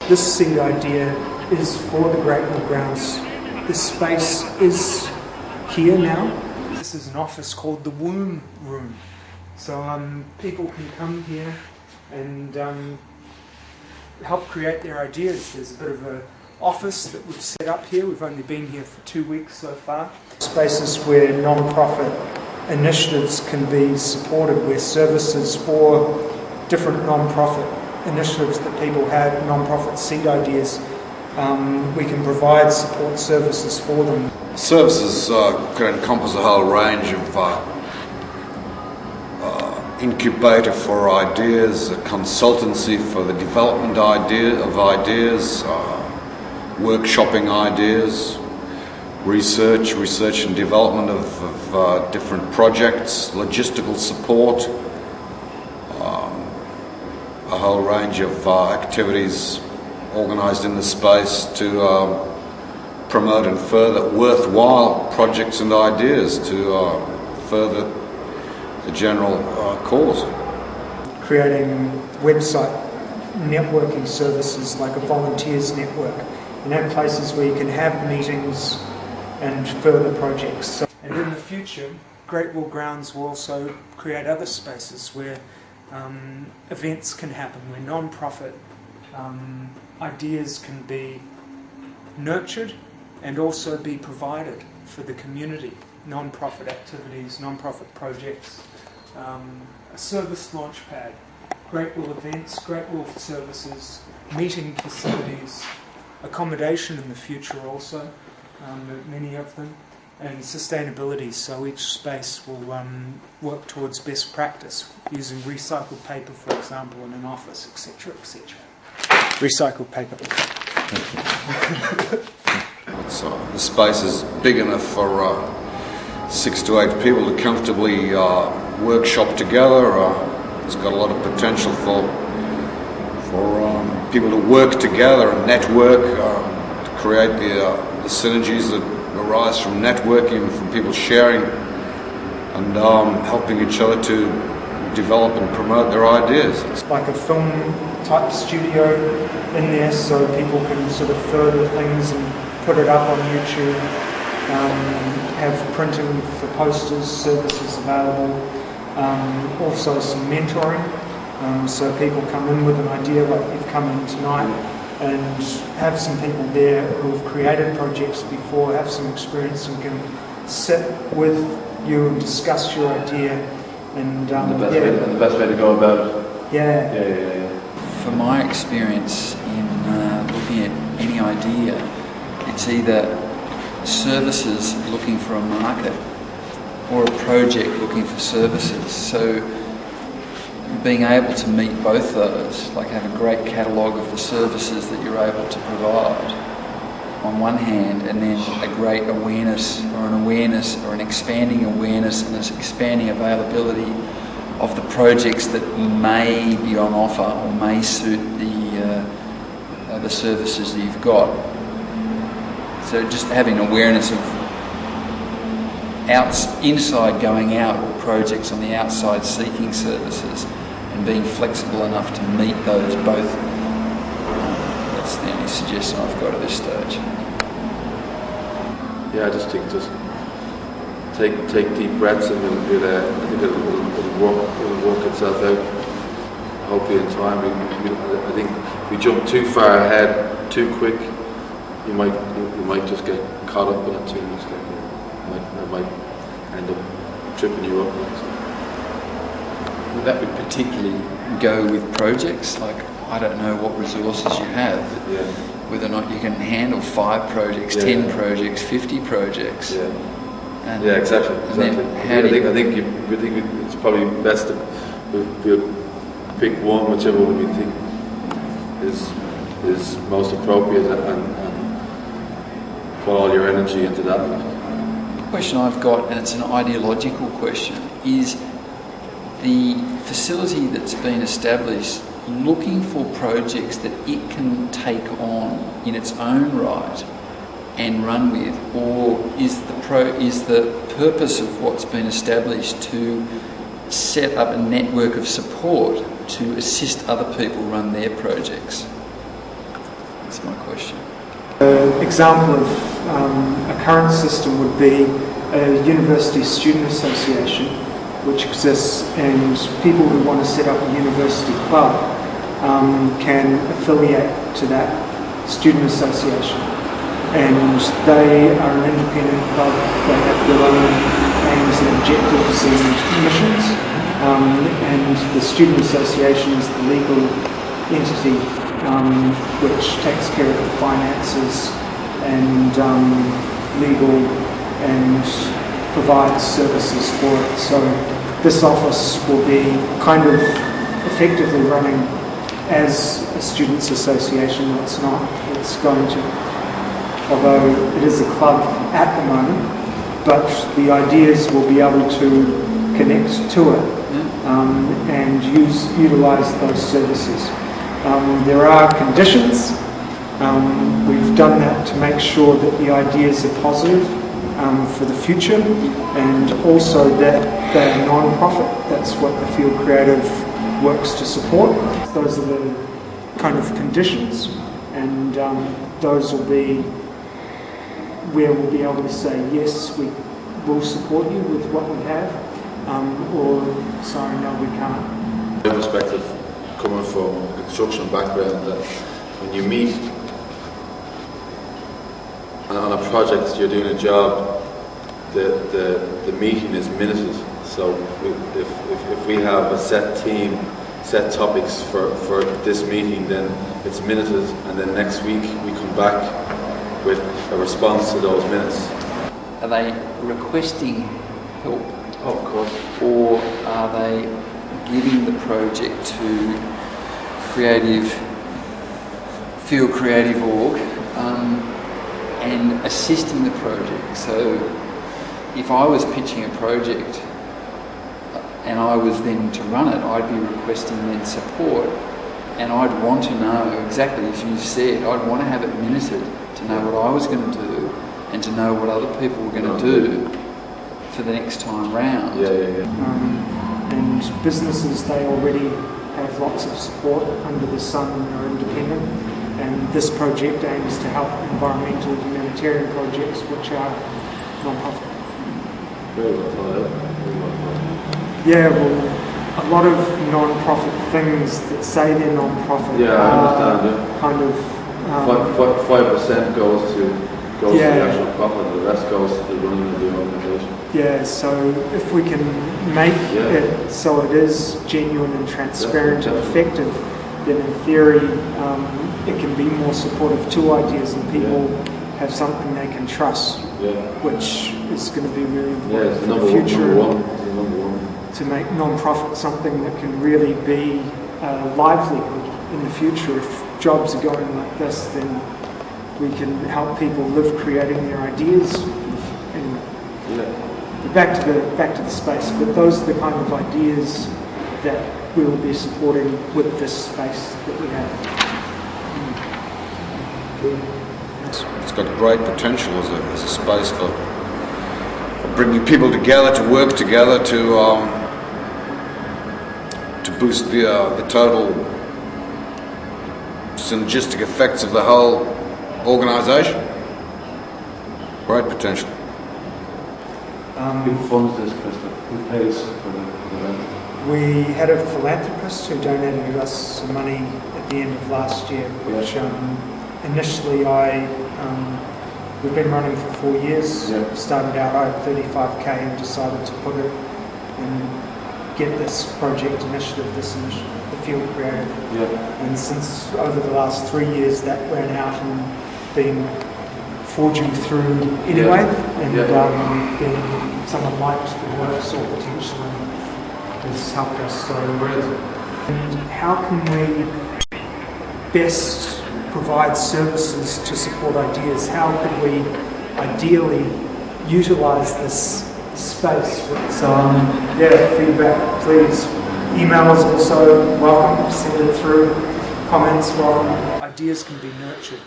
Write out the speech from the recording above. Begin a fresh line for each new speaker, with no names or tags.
This seed idea is for the GREATWILL Grounds. This space is here now. This is an office called the Womb Room. So people can come here and help create their ideas. There's a bit of an office that we've set up here. We've only been here for 2 weeks so far. Spaces where non-profit initiatives can be supported, where services for different non-profit initiatives that people have, non-profit seed ideas, we can provide support services for them.
Services can encompass a whole range of incubator for ideas, a consultancy for the development of ideas, workshopping ideas, research and development of different projects, logistical support, a whole range of activities organised in the space to promote and further worthwhile projects and ideas to further the general cause.
Creating website networking services like a volunteers network, places where you can have meetings and further projects. And in the future, GREATWILL Grounds will also create other spaces where events can happen, where non-profit ideas can be nurtured and also be provided for the community. Non-profit activities, non-profit projects, a service launchpad, GREATWILL events, GREATWILL services, meeting facilities, accommodation in the future also, many of them, and sustainability. So each space will work towards best practice, using recycled paper, for example, in an office, etc., etc. Recycled paper.
The space is big enough for 6 to 8 people to comfortably workshop together. It's got a lot of potential for people to work together and network, to create the synergies that arise from networking, from people sharing and helping each other to develop and promote their ideas.
It's like a film type studio in there, so people can sort of further things and put it up on YouTube, have printing for posters, services available, also some mentoring, so people come in with an idea like you've come in tonight, and have some people there who have created projects before, have some experience and can sit with you and discuss your idea. And
the best way to go about it.
Yeah.
From my experience in looking at any idea, it's either services looking for a market or a project looking for services. So being able to meet both those, like have a great catalogue of the services that you're able to provide on one hand, and then a great awareness or an expanding awareness and an expanding availability of the projects that may be on offer or may suit the services that you've got. So just having awareness of inside going out, or projects on the outside seeking services, and being flexible enough to meet those both. That's the only suggestion I've got at this stage.
Yeah, I just think take deep breaths, and I think it'll work itself out. Hopefully in time. I think if we jump too far ahead, too quick, you might just get caught up in it too much. It might end up tripping you up.
Well, that would particularly go with projects. Like, I don't know what resources you have, but whether or not you can handle 5 projects, 10 projects, 50 projects.
Yeah, exactly.
I think
it's probably best to pick one, whichever one you think is most appropriate, and put all your energy into that.
The question I've got, and it's an ideological question, is the facility that's been established looking for projects that it can take on in its own right and run with, or is the purpose of what's been established to set up a network of support to assist other people run their projects? That's my question.
An example of a current system would be a university student association, which exists, and people who want to set up a university club can affiliate to that student association. And they are an independent club. They have their own aims and objectives and missions. And the student association is the legal entity which takes care of the finances and legal and provides services for it. So this office will be kind of effectively running as a students' association. It's not. It's going to, although it is a club at the moment, but the ideas will be able to connect to it and utilise those services. There are conditions. We've done that to make sure that the ideas are positive for the future, and also that they're non-profit. That's what the Field Creative works to support. Those are the kind of conditions, and those will be where we'll be able to say, yes, we will support you with what we have, or sorry, no, we can't.
My perspective, coming from a construction background, that when you meet on a project, you're doing a job, the meeting is minuted. So if we have a set team, set topics for this meeting, then it's minuted, and then next week we come back with a response to those minutes.
Are they requesting help?
Oh, of course.
Or are they giving the project to Field Creative org and assisting the project? So if I was pitching a project and I was then to run it, I'd be requesting then support, and I'd want to know exactly as you said. I'd want to have it minuted to know what I was going to do and to know what other people were going to do for the next time round.
And businesses, they already have lots of support under the sun and are independent, and this project aims to help environmental humanitarian projects which are non-profit.
Very well thought out. Very well thought out.
Yeah, well, a lot of non-profit things that say they're non-profit
I understand.
kind of
5% goes to the actual profit, the rest goes to the running of the organisation.
Yeah, so if we can make it so it is genuine and transparent and effective, then in theory it can be more supportive to ideas, and people have something they can trust, which is going to be really important for the future.
Number one.
To make non-profit something that can really be a livelihood in the future. If jobs are going like this, then we can help people live creating their ideas. And back to the space, but those are the kind of ideas that we will be supporting with this space that we have.
It's got great potential as a space for bringing people together, to work together, to boost the total synergistic effects of the whole organisation. Great potential.
Who funds this, Krista? Who pays for the rent?
We had a philanthropist who donated us some money at the end of last year, which initially we've been running for 4 years. Started out, I had 35k and decided to put it and get this project initiative, the Field Creative. And since over the last 3 years that ran out and been forging through anyway, and then someone liked the work, saw potential, and has helped us. So, and how can we best provide services to support ideas? How could we ideally utilise this space? So feedback, please. Emails also welcome, send it through, comments welcome. Ideas can be nurtured.